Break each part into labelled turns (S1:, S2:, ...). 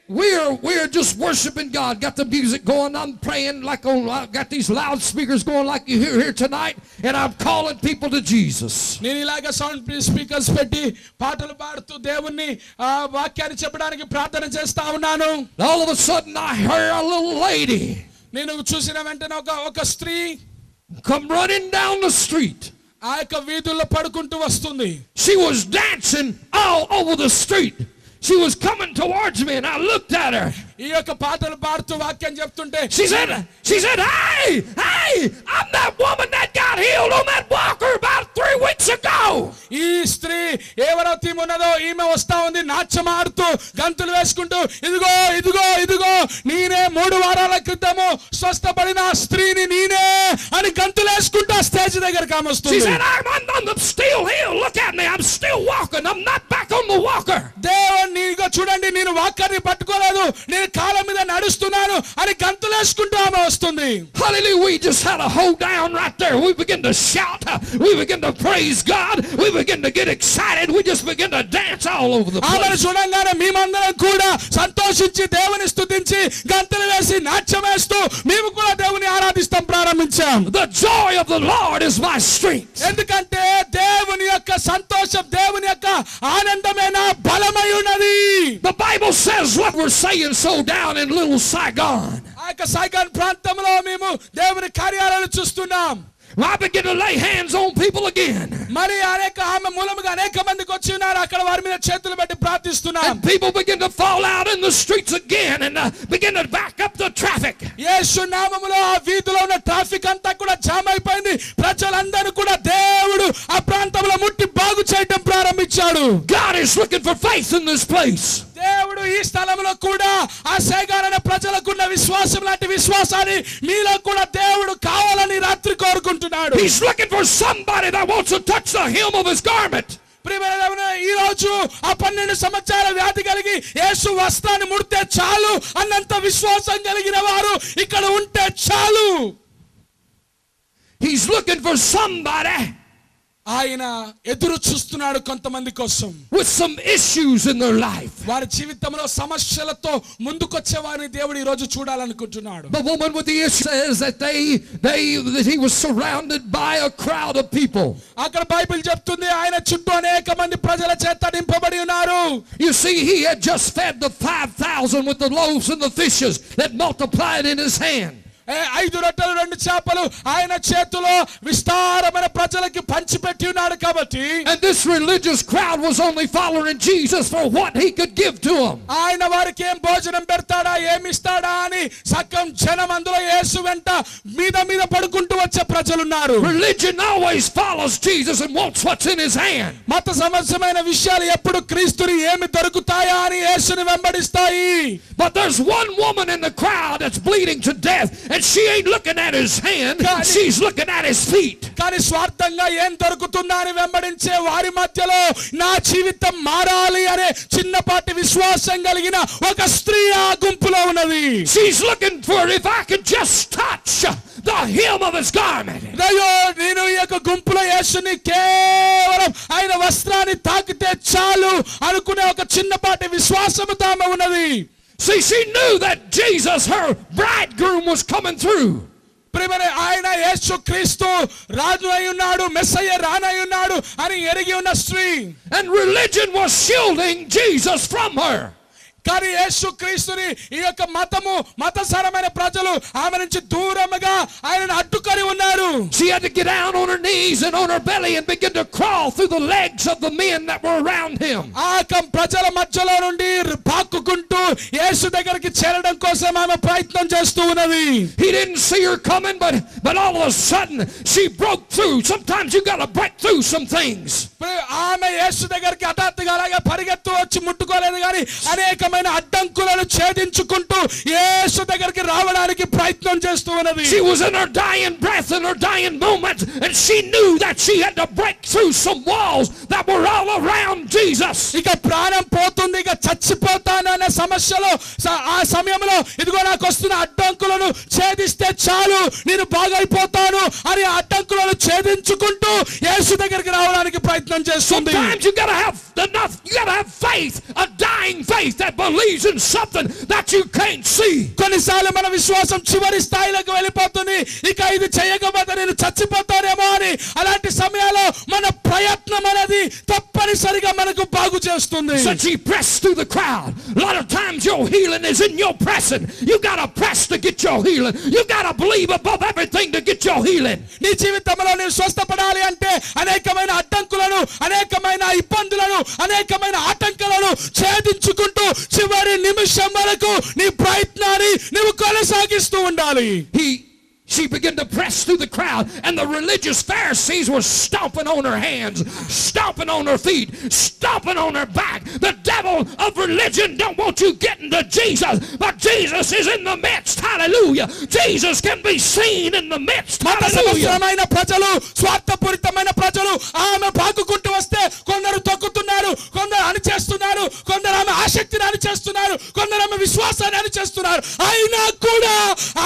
S1: we're just worshiping God. Got the music going. I'm praying like on. Got these loudspeakers going like you hear here tonight, and I'm calling people to Jesus.
S2: నేను ఇలాగ sound speakers పెట్టి పాటలు పాడుతూ దేవుణ్ణి వాక్యాన్ని చెప్పడానికి ప్రార్థన చేస్తా ఉన్నాను.
S1: All of a sudden I heard a little lady.
S2: నేను చూసిన వెంటనే ఒక స్త్రీ
S1: come running down the street.
S2: ఆ యొక్క వీధుల్లో పడుకుంటూ వస్తుంది.
S1: She was dancing all over the street. She was coming towards me and I looked at her.
S2: ఈ యొక్క పాటలు పాడుతూ వాక్యం చెప్తుంటే
S1: she said, hey, I'm that woman that got healed on that walker about 3 weeks ago.
S2: ఈ స్త్రీ ఎవరైతే ఉన్నదో ఈమె వస్తా ఉంది నాట్యం ఆడుతూ గంతులు వేసుకుంటూ ఇదిగో ఇదిగో ఇదిగో నేనే 3 వారాల క్రితము స్వస్థపడిన స్త్రీని నేనే అని గంతులు వేసుకుంటూ స్టేజ్ దగ్గరికి ఆమె వస్తుంది.
S1: she said, I'm still healed. Look at me. I'm still walking. I'm not back on the walker.
S2: దేవుని ఇదిగో చూడండి నేను వాకర్ని పట్టుకోలేదు నేను కాళ్ళ మీద నడుస్తున్నాను అని గంతులేసుకుంటూ ఆమె వస్తుంది.
S1: Hallelujah. We just had a hold down right there. We begin to shout. We begin to praise God. We begin to get excited. We just begin to dance all over the place.
S2: ఆమెను చూడంగానే మేమందరం కూడా సంతోషించి దేవుని స్తుతించి గంతులు వేసి నాట్యం వేస్తూ మేము కూడా దేవుని ఆరాధిస్తాం ప్రారంభించాం.
S1: The joy of the Lord is my strength.
S2: ఎందుకంటే దేవుని యొక్క సంతోషం దేవుని యొక్క ఆనందమే నా బలమై ఉన్నది.
S1: The Bible says what we're saying so down in little Saigon.
S2: ఆ యొక్క సైగాన్ ప్రాంతంలో మేము దేవుని కార్యాలను చూస్తున్నాం.
S1: I begin to lay hands on people again.
S2: మరి ఆమె మూలముగా అనేక మందికి వచ్చి ఉన్నారు అక్కడ వారి మీద చేతులు పెట్టి ప్రార్థిస్తున్నాం.
S1: And people begin to fall out in the streets again and begin to back up the traffic.
S2: యేసు నామములో ఆ వీధిలో ఉన్న ట్రాఫిక్ అంతా కూడా జామ్ అయిపోయింది. ప్రజలందరూ కూడా దేవుడు ఆ ప్రాంతంలో ముట్టి బాగు చేయడం ప్రారంభించాడు.
S1: God is looking for faith in this place.
S2: దేవుడు ఈ స్థలంలో కూడా ఆ సేగారణ ప్రజలకు ఉన్న విశ్వాసం లాంటి విశ్వాసాన్ని మీలో కూడా దేవుడు కావాలని రాత్రి కోరుకుంటున్నాడు.
S1: He's looking for somebody that wants to touch the hem of his garment.
S2: ఈ రోజు ఆ 12 సంవత్సరాల వ్యాధి కలిగి యేసు వస్త్రాన్ని ముడితే చాలు అన్నంత విశ్వాసం కలిగిన వారు ఇక్కడ ఉంటే చాలు.
S1: He's looking for somebody
S2: ఆయన ఎదురు చూస్తున్నాడు కొంతమంది కోసం
S1: with some issues in their life.
S2: వారి జీవితంలో సమస్యలతో ముందుకొచ్చే వారిని దేవుడు ఈ రోజు చూడాలనుకుంటున్నాడు.
S1: The woman with the issue says that that he was surrounded by a crowd of people.
S2: అక్కడ బైబిల్ చెప్తుంది ఆయన చుట్టూ అనేక మంది ప్రజల చేత నింపబడి ఉన్నారు.
S1: You see, he had just fed the 5,000 with the loaves and the fishes that multiplied in his hand.
S2: 5 రొట్టెలు 2 చేపలు ఆయన చేతిలో విస్తారమైన ప్రజలకు పంచిపెట్టి ఉన్నాడు కాబట్టి
S1: and this religious crowd was only following Jesus for what he could give to them.
S2: ఆయన వారికి ఏం భోజనం పెడతాడా ఏమి ఇస్తాడా అని సకం జనం అందులో యేసు వెంట మీద పడుకుంటూ వచ్చే ప్రజలు ఉన్నారు.
S1: Religion always follows Jesus and wants what's in his hand.
S2: మత సంబంధమైన విషయాలు ఎప్పుడు క్రీస్తుని ఏమి దొరుకుతాయా అని యేసుని వెంబడిస్తాయి.
S1: But there's one woman in the crowd that's bleeding to death. And she ain't looking at his hand, she's looking at his feet.
S2: కానీ స్వార్థంగా ఏం దొరుకుతుందా అని వెంబడించే వారి మధ్యలో నా జీవితం మారాలి అనే చిన్నపాటి విశ్వాసం కలిగిన ఒక స్త్రీ ఆ గుంపులో ఉన్నది.
S1: She's looking for if I could just touch the hem of his garment.
S2: అయ్యో నేను ఈ యొక్క గుంపులో యేసుని కేవలం ఆయన వస్త్రాన్ని తాకితే చాలు అనుకునే ఒక చిన్నపాటి విశ్వాసముతో ఆమె ఉన్నది.
S1: See, she knew that Jesus, her bridegroom, was coming through.
S2: ప్రియమైన ఆయన యేసు క్రీస్తు రాజు అయి ఉన్నాడు మెస్సయ్య రానై ఉన్నాడు అని ఎరిగి ఉన్న స్త్రీ.
S1: And religion was shielding Jesus from her.
S2: కానీ యేసు క్రీస్తుని ఈ యొక్క మతసరమైన ప్రజలు ఆమె నుంచి దూరంగా ఆయనను అడ్డుకొని ఉన్నారు.
S1: She had to get down on her knees and on her belly and begin to crawl through the legs of the men that were around him.
S2: ఆ ప్రజల మధ్యలో నుండి పాకుకుంటూ యేసు దగ్గరికి చేరడం కోసం ఆమె ప్రయత్నం చేస్తూ ఉన్నది.
S1: He didn't see her coming, but all of a sudden she broke through. Sometimes you got to break through some things.
S2: ఆమె యేసు దగ్గరికి హఠాత్తుగా అలాగే పరిగెత్తు వచ్చి ముట్టుకోలేదు కానీ అనేక అడ్డంకులను ఛేదించుకుంటూ యేసు దగ్గరికి రావడానికి ప్రయత్నం చేస్తూ ఉన్నది.
S1: She was in her dying breath in her dying moment and she knew that she had to break through some walls that were all around Jesus.
S2: ఇక ప్రాణం పోతుంది ఇక చచ్చిపోతాననే సమస్య సమస్యలో ఆ సమయంలో ఇదిగో నాకు వస్తున్న అడ్డంకులను ఛేదిస్తే చాలు నేను బాగైపోతాను అని అడ్డంకులను ఛేదించుకుంటూ యేసు దగ్గరికి రావడానికి ప్రయత్నం చేస్తుంది.
S1: Sometimes you gotta have faith, a dying faith that believes in something that you can't see.
S2: కొన్నిసార్లు మన విశ్వాసం చివరి స్థాయిలోకి వెళ్ళిపోతుంది. ఇక ఇది చేయకపోతే నేను చచ్చిపోతానేమో అని. అలాంటి సమయాల్లో మన ప్రయత్నం అనేది తప్పనిసరిగా మనకు బాగు చేస్తుంది.
S1: Since he pressed through the crowd, a lot of times your healing is in your pressing. You gotta press to get your healing. You gotta believe above everything to get your healing.
S2: నీ జీవితంలో నీవు స్వస్థపడాలి అంటే అనేకమైన అడ్డంకులను, అనేకమైన ఇబ్బందులను, అనేకమైన ఆటంకాలను ఛేదించుకుంటూ చివరి నిమిషం వరకు నీ ప్రయత్నాన్ని నీవు కొనసాగిస్తూ ఉండాలి.
S1: She began to press through the crowd, and the religious Pharisees were stomping on her hands, stomping on her feet, stomping on her back. The devil of religion don't want you getting to Jesus, but Jesus is in the midst. Hallelujah. Jesus can be seen in the midst. Hallelujah.
S2: ప్రజలు, స్వార్థపూరితమైన ప్రజలు ఆమె పాకుకుంటూ వస్తే కొందరు తొక్కుతున్నారు, కొందరు అణిచేస్తున్నారు, కొందరు ఆమె ఆసక్తిని అణిచేస్తున్నారు, కొందరు ఆమె విశ్వాసాన్ని అణిచేస్తున్నారు. అయినా కూడా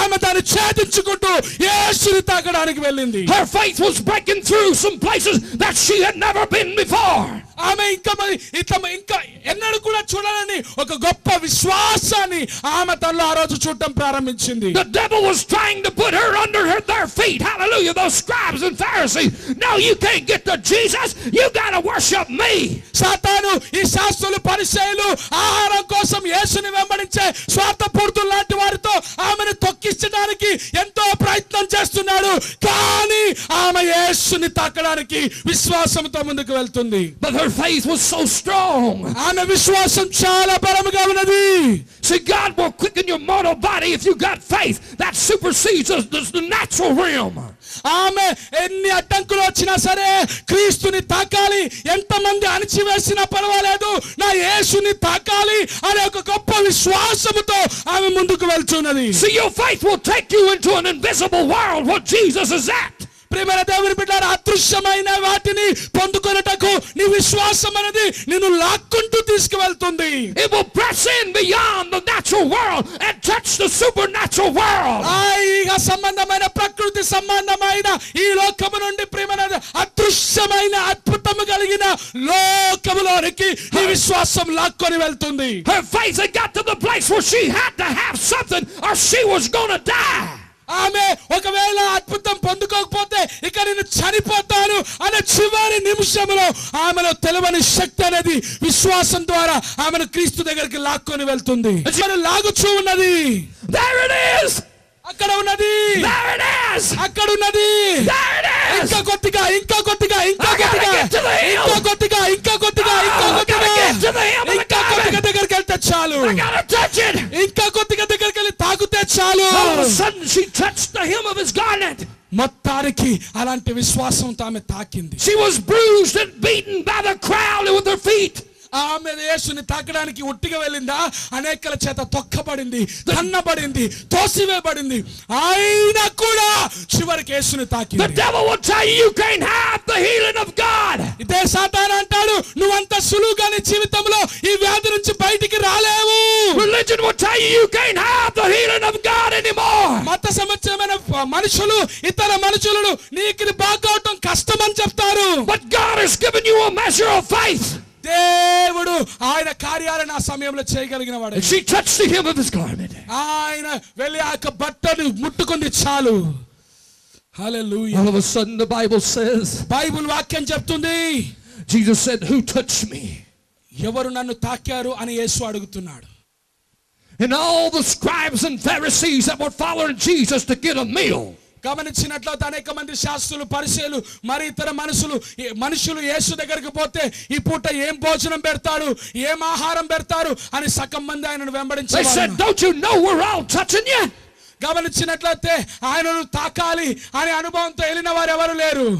S2: ఆమె దాన్ని ఛేదించుకుంటూ యేసుని తాకడానికి వెళ్ళింది.
S1: Her faith was breaking through some places that she had never been before.
S2: ఆమె ఇంకా ఎన్నడూ కూడా చూడాలని ఒక గొప్ప విశ్వాసాన్ని ఆమె తనలో ఆ రోజు చూడటం ప్రారంభించింది.
S1: The devil was trying to put her under their feet. Hallelujah. Those scribes and Pharisees. No, you can't get to Jesus. You got to worship me.
S2: సాతాను ఈ శాస్త్రులు, పరిసయ్యులు ఆహారం కోసం యేసుని వెంబడించే స్వార్థపూరితులు లాంటి వారితో ఆమెను తొక్కించడానికి ఎంతో ప్రయత్నం చేస్తున్నాడు. కానీ ఆమె యేసుని తాకడానికి విశ్వాసంతో ముందుకు వెళ్తుంది.
S1: But her faith was so strong.
S2: ఆమె విశ్వాసం చాలా బలముగా ఉన్నది.
S1: See, God will quicken your mortal body if you got faith. That supersedes the natural realm.
S2: ఆమె ఎన్ని అడ్డంకులు వచ్చినా సరే క్రీస్తుని తాకాలి, ఎంతమంది అణిచివేసినా పర్వాలేదు, నా యేసుని తాకాలి అనే ఒక గొప్ప విశ్వాసముతో ఆమె ముందుకు వెళ్తున్నది.
S1: See, your faith will take you into an invisible world where Jesus is at.
S2: ప్రియమైన దేవుని బిడ్డలారా, అదృశ్యమైన వాటిని పొందుకొనుటకు నీ విశ్వాసం అనేది నిన్ను లాక్కుంటూ తీసుకువెళ్తుంది.
S1: It will press in beyond the natural world and touch the supernatural world.
S2: ఇక సంబంధమైన ప్రకృతి సంబంధమైన ఈ లోకము నుండి ప్రియమైన అదృశ్యమైన అద్భుతము కలిగిన లోకములోనికి నీ విశ్వాసం లాక్కొని వెళ్తుంది.
S1: Her faith had got to the place where she had to have something or she was going to die.
S2: ఆమె ఒకవేళ అద్భుతం పొందుకోకపోతే ఇక నేను చనిపోతాను అనే చివరి నిమిషంలో ఆమెలో తెలియని శక్తి అనేది విశ్వాసం ద్వారా ఆమెను క్రీస్తు దగ్గరికి లాక్కొని వెళ్తుంది. లాగుచూ ఉన్నది.
S1: There it is.
S2: అక్కడ ఉన్నది.
S1: There it is.
S2: అక్కడ ఉన్నది.
S1: There it is.
S2: ఇంకా కొద్దిగా, ఇంకా కొద్దిగా, ఇంకా కొద్దిగా, ఇంకా కొద్దిగా, ఇంకా కొద్దిగా, ఇంకా కొద్దిగా, ఇంకా కొద్దిగా దగ్గరికి వెళ్తే చాలు.
S1: I gotta touch it.
S2: ఇంకా కొద్దిగా దగ్గరికి వెళ్ళి తాకితే చాలు.
S1: All of a sudden she touched the hem of his garment.
S2: మొత్తానికి అలాంటి విశ్వాసంతో ఆమె తాకింది.
S1: She was bruised and beaten by the crowd with her feet.
S2: ఆమె యేసుని తాకడానికి ఉట్టిగా వెళ్ళిందా? అనేకల చేత తొక్కబడింది, తన్నబడింది, తోసివేయబడింది. అయినా కూడా చివరికి యేసుని తాకింది.
S1: The devil will tell you you can't have the healing of God.
S2: ఇదే సాతాను అంటాడు, నువ్వంత సులువుగా నీ జీవితంలో ఈ వ్యాధి నుంచి బయటికి రాలేవు.
S1: Religion will tell you you can't have the healing of God anymore.
S2: మత సంబంధమైన మనుషులు, ఇతర మనుషులు నీకు బాగవటం కష్టమని చెప్తారు.
S1: But God has given you a measure of faith.
S2: దేవుడు ఆయన కార్యాలను ఆ సమయంలో చేయగలిగిన వాడు.
S1: She touched the hem of his garment.
S2: ఆయన వెళ్ళి ఆ బట్టను ముట్టుకుంది చాలు. హల్లెలూయా.
S1: All of a sudden the Bible says,
S2: Bible వాక్యం చెప్తుంది,
S1: Jesus said, who touched me?
S2: ఎవరు నన్ను తాకారు అని యేసు అడుగుతున్నాడు.
S1: And all the scribes and Pharisees that were following Jesus to get a meal.
S2: గమనించినట్లయితే అనేక మంది శాస్త్రులు, పరిసయ్యులు, మరి ఇతర మనుషులు యేసు దగ్గరికి పోతే ఈ పూట ఏం భోజనం పెడతాడు, ఏం ఆహారం పెడతారు అని సగం మంది ఆయనను వెంబడించారు.
S1: They said, don't you know we're all touching you?
S2: గమనించినట్లయితే ఆయనను తాకాలి అనే అనుభవంతో వెళ్ళిన వారు ఎవరు లేరు.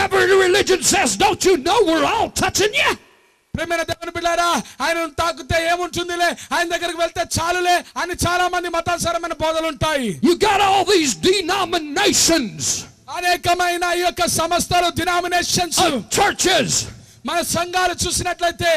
S1: Every religion says, don't you know we're all touching you?
S2: ప్రియమైన దేవుని బిడ్డలారా, ఆయనను తాకితే ఏముంటుందిలే, ఆయన దగ్గరికి వెళ్తే చాలులే అని చాలా మంది మతానుసారమైన బోధలు ఉంటాయి.
S1: You got all these denominations,
S2: అనేకమైన ఈ యొక్క సంస్థలు, డినామినేషన్స్,
S1: churches.
S2: మన సంఘాలు చూసినట్లయితే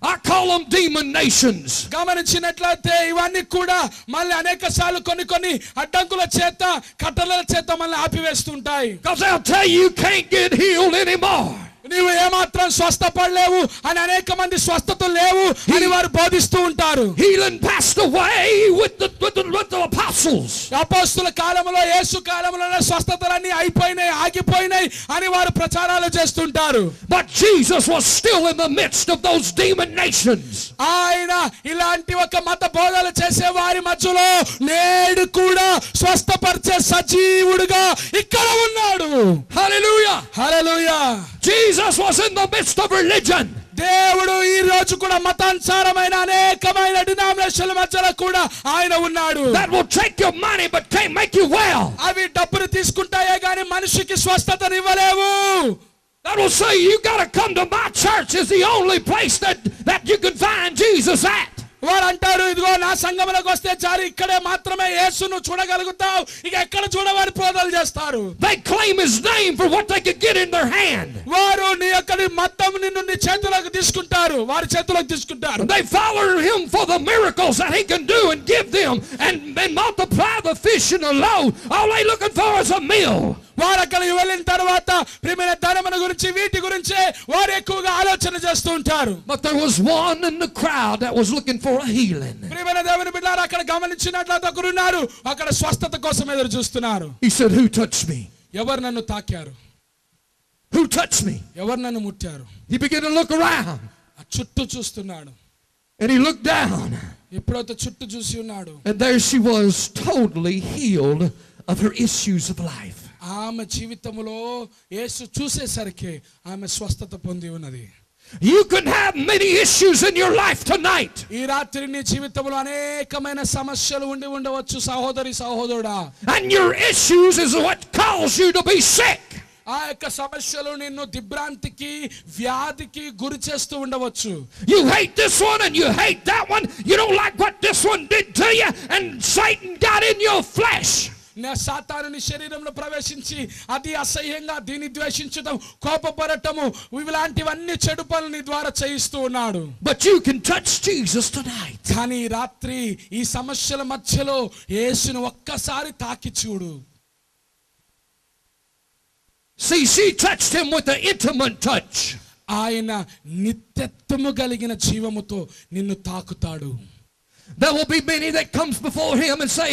S1: I call them demon nations.
S2: గమనించినట్లయితే ఇవన్నీ కూడా మళ్ళీ అనేక సార్లు కొన్ని అడ్డంకుల చేత కట్టల చేత మళ్ళీ ఆపివేస్తుంటాయి.
S1: Because they'll tell you can't get healed anymore.
S2: నీవు ఏమాత్రం స్వస్థపడలేవు అని అనేక మంది స్వస్థత లేవు అని వారు బోధిస్తూ ఉంటారు.
S1: Healing passed away with the apostles.
S2: అపోస్తలుల కాలంలో యేసు కాలంలోనే స్వస్థతలన్నీ అయిపోయినాయి ఆగిపోయినాయి అని వారు ప్రచారాలు చేస్తుంటారు.
S1: But Jesus was still in the midst of those demon nations.
S2: ఆయన ఇలాంటి ఒక మత బోధలు చేసే వారి మధ్యలో నేడు కూడా స్వస్థపరిచే సజీవుడుగా ఇక్కడ ఉన్నాడు.
S1: Hallelujah.
S2: Hallelujah.
S1: Jesus was in the midst of religion.
S2: దేవుడు ఈ రోజు కూడా మతానుసారమైన అనేకమైన డినామినేషన్ల మధ్యలో కూడా ఆయన ఉన్నాడు.
S1: That will take your money but can't make you well.
S2: అవి డబ్బులు తీసుకుంటాయే గాని మనిషికి స్వస్థతని ఇవ్వలేవు.
S1: That will say you got to come to my church is the only place that you can find Jesus at.
S2: వారు అంటారు ఇదిగో నా సంఘములకు వస్తే చాలు ఇక్కడే మాత్రమే యేసును చూడగలుగుతావు ఇక ఎక్కడ చూడవారి బోధలు చేస్తారు.
S1: They claim his name for what they could get in their hand.
S2: వారు నీ యొక్క మొత్తం నిన్ను నీ చేతులకు తీసుకుంటారు వారి చేతులకు తీసుకుంటారు.
S1: They follow him for the miracles that he can do and give them and multiply the fish in the loaves. All they looking for is a meal.
S2: వారు అక్కడికి వెళ్ళిన తర్వాత ప్రియమైన ధనమును గురించి వీటి గురించే వారు ఎక్కువగా ఆలోచన చేస్తూ ఉంటారు.
S1: But there was one in the crowd that was looking for a healing.
S2: ప్రియమైన దేవుని బిడ్డలారా అక్కడ గమనించినట్లయితే ఒకరు ఉన్నారు అక్కడ స్వస్థత కోసం ఎదురు చూస్తున్నారు.
S1: He said, who touched me?
S2: ఎవరు నన్ను తాకారు?
S1: Who touched me?
S2: ఎవరు నన్ను ముట్టారు?
S1: He began to look around.
S2: చుట్టూ చూస్తున్నాడు.
S1: And he looked down.
S2: ఎప్పుడైతే చుట్టూ చూసి ఉన్నాడు.
S1: And there she was, totally healed of her issues of life.
S2: ఆమె జీవితంలో యేసు చూసేసరికి ఆమె స్వస్థత పొంది ఉన్నది.
S1: You can have many issues in your life tonight.
S2: ఈ రాత్రి నీ జీవితంలో అనేకమైన సమస్యలు ఉండి ఉండవచ్చు సహోదరి సహోదరుడా.
S1: And your issues is what caused you to be sick.
S2: ఆ యొక్క సమస్యలు నిన్ను దిగ్భ్రాంతికి వ్యాధికి గురి చేస్తూ ఉండవచ్చు.
S1: You hate this one and you hate that one. You don't like what this one did to you and Satan got in your flesh.
S2: నా సాతాను నీ శరీరంలో ప్రవేశించి అది అసహ్యంగా దీన్ని ద్వేషించడం కోపపడటము ఇలాంటివన్నీ చెడు పనులు నీ ద్వారా చేయిస్తూ ఉన్నాడు.
S1: But you can touch Jesus tonight.
S2: కానీ రాత్రి ఈ సమస్యల మధ్యలో యేసును ఒక్కసారి తాకి చూడు.
S1: See, she touched him with an intimate touch.
S2: ఆయన నిత్యత్వము కలిగిన జీవముతో నిన్ను తాకుతాడు.
S1: There will be many that comes before him and say,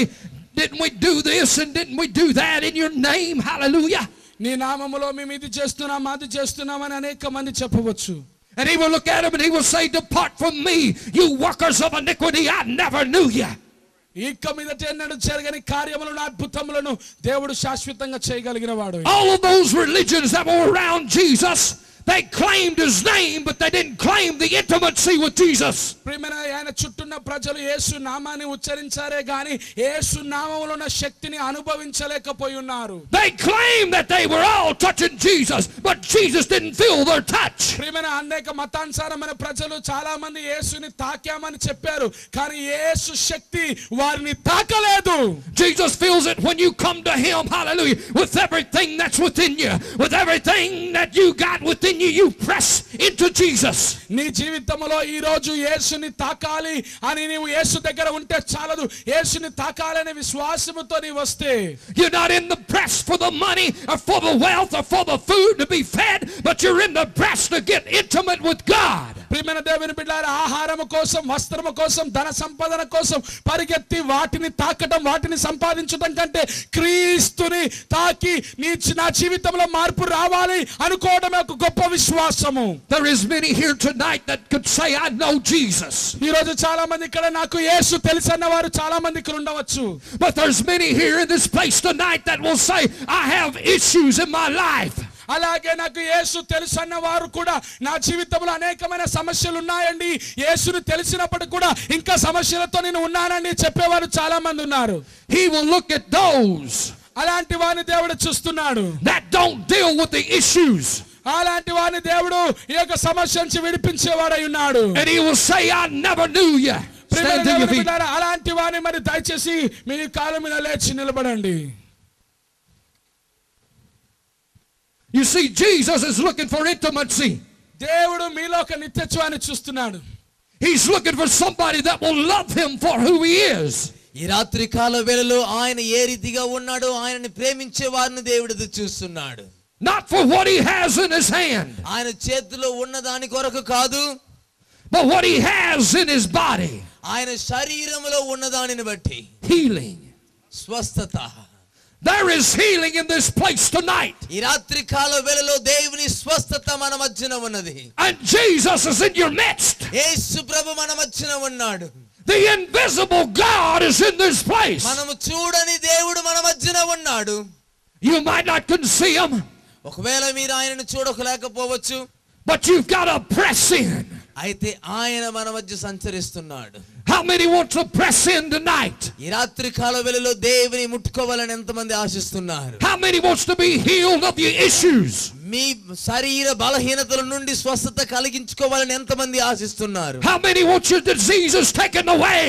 S1: didn't we do this and didn't we do that in your name? Hallelujah.
S2: నీ నామములో మేము ఇది చేస్తున్నాం అది చేస్తున్నాం అని అనేక మంది చెప్పవచ్చు.
S1: And he will look at him and he will say, depart from me, you workers of iniquity, I never knew you.
S2: ఇక మీదట ఎన్నడూ జరగని కార్యములను అద్భుతములను దేవుడు శాశ్వతంగా చేయగలిగిన వాడు.
S1: All of those religions that were around Jesus, they claimed his name, but they didn't claim the intimacy with Jesus.
S2: ప్రియమైన ఆయన చుట్టూన్న ప్రజలు యేసు నామాన్ని ఉచ్చరించారే గాని యేసు నామములో ఉన్న శక్తిని అనుభవించలేకపోయి ఉన్నారు.
S1: They claimed that they were all touching Jesus, but Jesus didn't feel their touch.
S2: ప్రియమైన అనేక మతానుసారమైన ప్రజలు చాలా మంది యేసుని తాకామని చెప్పారు కానీ యేసు శక్తి వారిని తాకలేదు.
S1: Jesus feels it when you come to him, hallelujah, with everything that's within you, with everything that you got within you press into Jesus.
S2: నీ జీవితంలో ఈ రోజు యేసుని తాకాలి అని నీవు యేసు దగ్గర ఉంటే చాలదు. యేసుని తాకాలనే విశ్వాసముతో నీ వస్తే
S1: you're not in the press for the money or for the wealth or for the food to be fed, but you're in the press to get intimate with God.
S2: ప్రియమైన దేవుని బిడ్డలారా ఆహారము కోసం వస్త్రము కోసం ధన సంపాదన కోసం పరిగెత్తి వాటిని తాకటం వాటిని సంపాదించడం కంటే క్రీస్తుని తాకి నా జీవితంలో మార్పు రావాలి అనుకోవడం ఒక గొప్ప విశ్వాసము.
S1: There is many here tonight that could say I know Jesus.
S2: ఈ రోజు చాలా మంది ఇక్కడ నాకు యేసు తెలుసన్న వారు చాలా మంది ఇక్కడ ఉండవచ్చు.
S1: But there's many here in this place tonight that will say I have issues in my life.
S2: అలాగే నాకు యేసు తెలుసన్న వారు కూడా నా జీవితంలో అనేకమైన సమస్యలు ఉన్నాయండి యేసును తెలిసినప్పుడు కూడా ఇంకా సమస్యలతో నేను ఉన్నానని చెప్పేవారు చాలా మంది ఉన్నారు.
S1: He will look at those
S2: అలాంటి వారిని దేవుడు చూస్తున్నాడు.
S1: that don't deal with the issues.
S2: అలాంటి వారిని దేవుడు ఈ యొక్క సమస్య నుంచి విడిపించేవాడై ఉన్నాడు.
S1: And he will say I never knew you. Stand to your feet.
S2: అలాంటి వారిని మరి దయచేసి మీ కాళ్ళ మీద లేచి నిలబడండి.
S1: You see, Jesus is looking for intimacy.
S2: దేవుడు మీలో ఒక నిత్యత్వాన్ని చూస్తున్నాడు.
S1: He's looking for somebody that will love him for who he is.
S3: ఈ రాత్రి కాల వేళలో ఆయన ఏ రీతిగా ఉన్నాడో ఆయనని ప్రేమించే వారిని దేవుడు చూస్తున్నాడు.
S1: Not for what he has in his hand.
S3: ఆయన చేతిలో ఉన్న దాని కొరకు కాదు,
S1: but what he has in his body.
S3: ఆయన శరీరములో ఉన్న దానిని బట్టి.
S1: Healing.
S3: స్వస్థత.
S1: There is healing in this place tonight.
S3: ఈ రాత్రి కాల వేళలో దేవుని స్వస్థత మన మధ్యన ఉన్నది.
S1: And Jesus is in your midst.
S3: యేసు ప్రభు మన మధ్యన ఉన్నాడు.
S1: The invisible God is in this place.
S3: మనము చూడని దేవుడు మన మధ్యన ఉన్నాడు.
S1: You might not can see him.
S3: ఒకవేళ మీరు ఆయనను చూడలేకపోవచ్చు.
S1: But you've got to press in.
S3: అయితే ఆయన మన మధ్య సంచరిస్తున్నాడు.
S1: How many want to press in tonight?
S3: ఈ రాత్రి కాల వేళలో దేవుని ముట్టుకోవాలని ఎంతమంది ఆశిస్తున్నారు?
S1: How many wants to be healed of your issues?
S3: మీ శరీర బలహీనతల నుండి స్వస్థత కలిగించుకోవాలని ఎంతమంది ఆశిస్తున్నారు?
S1: How many want your diseases taken away?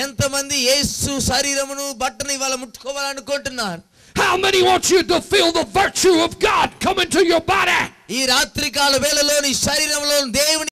S3: ఎంతమంది యేసు శరీరమును బట్టని వాళ్ళ ముట్టుకోవాలనుకుంటున్నారు?
S1: How many want you to feel the virtue of God come into your body?
S3: ఈ రాత్రి కాల వేళలో నీ శరీరంలో దేవుని